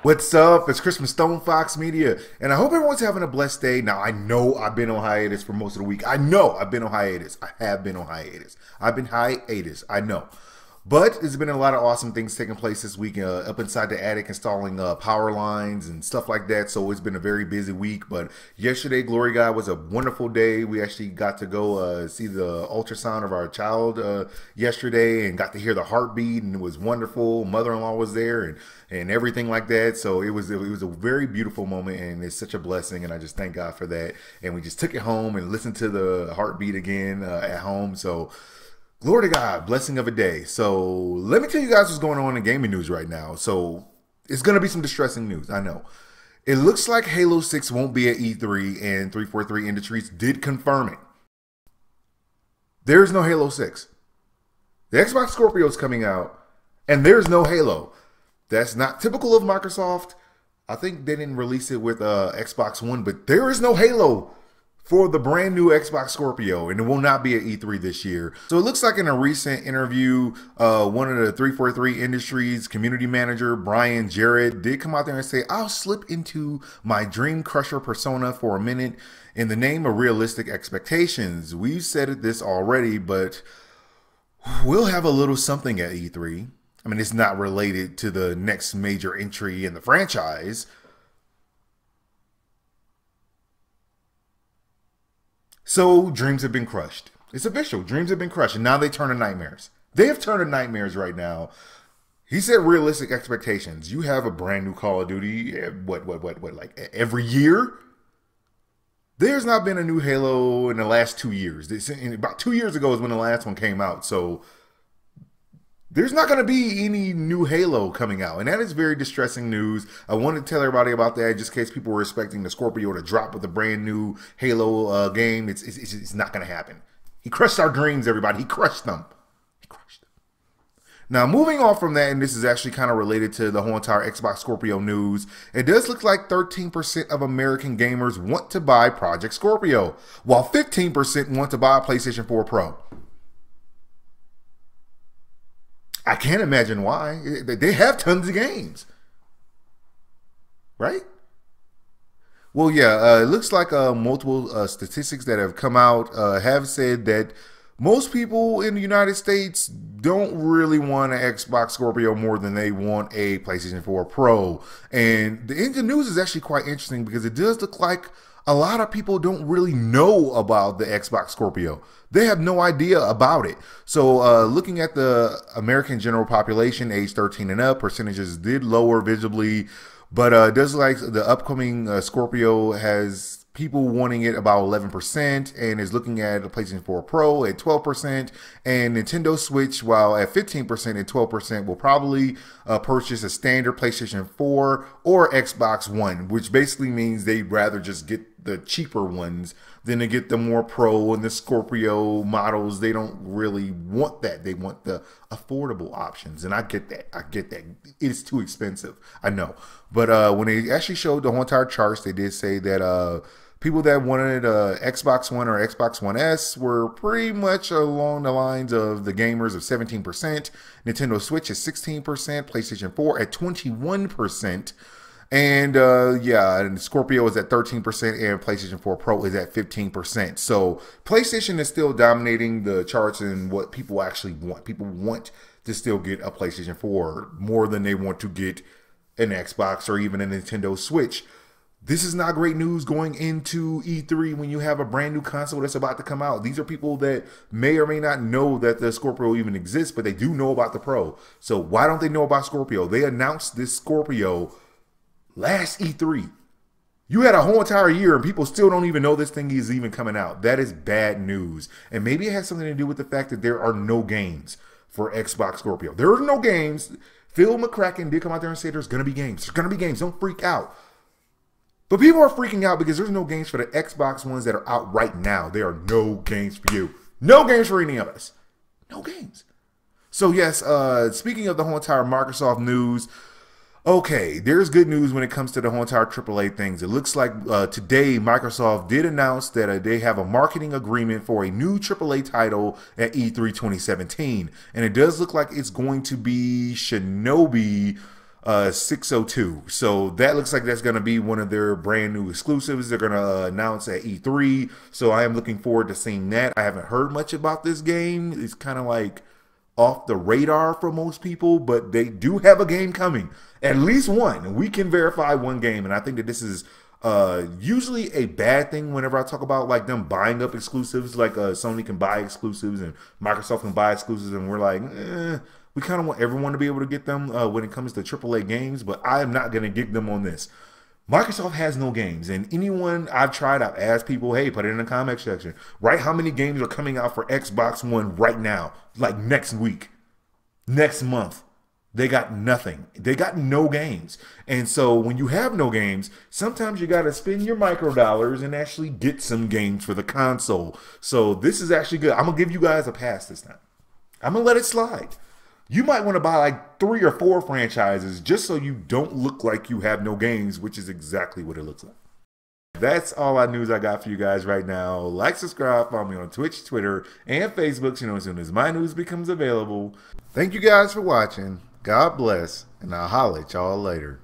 What's up? It's Chris from StonefoxMedia, and I hope everyone's having a blessed day. Now, I know I've been on hiatus for most of the week. I know I've been on hiatus. I have been on hiatus. I've been hiatus. I know. But there's been a lot of awesome things taking place this week up inside the attic, installing power lines and stuff like that. So it's been a very busy week. But yesterday, Glory God, was a wonderful day. We actually got to go see the ultrasound of our child yesterday and got to hear the heartbeat, and it was wonderful. Mother-in-law was there and everything like that. So it was a very beautiful moment, and it's such a blessing. And I just thank God for that. And we just took it home and listened to the heartbeat again at home. So glory to God, blessing of a day. So let me tell you guys what's going on in gaming news right now. So it's going to be some distressing news, I know. It looks like Halo 6 won't be at E3, and 343 Industries did confirm it. There's no Halo 6. The Xbox Scorpio is coming out, and there's no Halo. That's not typical of Microsoft. I think they didn't release it with Xbox One, but there is no Halo for the brand new Xbox Scorpio, and it will not be at E3 this year. So it looks like in a recent interview, one of the 343 Industries community manager, Brian Jarrett, did come out there and say, I'll slip into my Dream Crusher persona for a minute in the name of realistic expectations. We've said this already, but we'll have a little something at E3. I mean, it's not related to the next major entry in the franchise. So dreams have been crushed. It's official. Dreams have been crushed, and now they turn to nightmares. They have turned to nightmares right now. He said realistic expectations. You have a brand new Call of Duty, like every year? There's not been a new Halo in the last 2 years. About 2 years ago is when the last one came out. So there's not going to be any new Halo coming out, and that is very distressing news. I wanted to tell everybody about that just in case people were expecting the Scorpio to drop with a brand new Halo game. It's not going to happen. He crushed our dreams, everybody. He crushed them. He crushed them. Now, moving on from that, and this is actually kind of related to the whole entire Xbox Scorpio news, it does look like 13% of American gamers want to buy Project Scorpio, while 15% want to buy a PlayStation 4 Pro. I can't imagine why. They have tons of games, right? Well, yeah, it looks like multiple statistics that have come out have said that most people in the United States don't really want an Xbox Scorpio more than they want a PlayStation 4 Pro. And the news is actually quite interesting because it does look like a lot of people don't really know about the Xbox Scorpio. They have no idea about it. So looking at the American general population, age 13 and up, percentages did lower visibly. But it does look like the upcoming Scorpio has people wanting it about 11%, and is looking at a PlayStation 4 Pro at 12%, and Nintendo Switch, while at 15% and 12%, will probably purchase a standard PlayStation 4 or Xbox One, which basically means they'd rather just get the cheaper ones than to get the more Pro and the Scorpio models. They don't really want that. They want the affordable options, and I get that. I get that. It's too expensive, I know. But when they actually showed the whole entire charts, they did say that people that wanted Xbox One or Xbox One S were pretty much along the lines of the gamers of 17%. Nintendo Switch is 16%. PlayStation 4 at 21%. And yeah, and Scorpio is at 13%, and PlayStation 4 Pro is at 15%. So PlayStation is still dominating the charts in what people actually want. People want to still get a PlayStation 4 more than they want to get an Xbox or even a Nintendo Switch. This is not great news going into E3 when you have a brand new console that's about to come out. These are people that may or may not know that the Scorpio even exists, but they do know about the Pro. So why don't they know about Scorpio? They announced this Scorpio last E3. You had a whole entire year and people still don't even know this thing is even coming out. That is bad news. And maybe it has something to do with the fact that there are no games for Xbox Scorpio. There are no games. Phil McCracken did come out there and say there's going to be games. There's going to be games. Don't freak out. But people are freaking out because there's no games for the Xbox ones that are out right now. There are no games for you. No games for any of us. No games. So yes, speaking of the whole entire Microsoft news, okay, there's good news when it comes to the whole entire AAA things. It looks like today Microsoft did announce that they have a marketing agreement for a new AAA title at E3 2017. And it does look like it's going to be Shinobi Shinobi602. So that looks like that's going to be one of their brand new exclusives they're going to announce at E3. So I am looking forward to seeing that. I haven't heard much about this game. It's kind of like off the radar for most people, but they do have a game coming. At least one. We can verify one game, and I think that this is usually a bad thing whenever I talk about like them buying up exclusives. Like Sony can buy exclusives and Microsoft can buy exclusives, and we're like, we kind of want everyone to be able to get them when it comes to AAA games, but I am not going to get them on this. Microsoft has no games, and anyone I've asked people, hey, put it in the comment section. Write how many games are coming out for Xbox One right now, like next week, next month. They got nothing. They got no games. And so when you have no games, sometimes you got to spend your micro dollars and actually get some games for the console. So this is actually good. I'm going to give you guys a pass this time. I'm going to let it slide. You might want to buy like 3 or 4 franchises just so you don't look like you have no games, which is exactly what it looks like. That's all our news I got for you guys right now. Like, subscribe, follow me on Twitch, Twitter, and Facebook, so you know as soon as my news becomes available. Thank you guys for watching. God bless, and I'll holler at y'all later.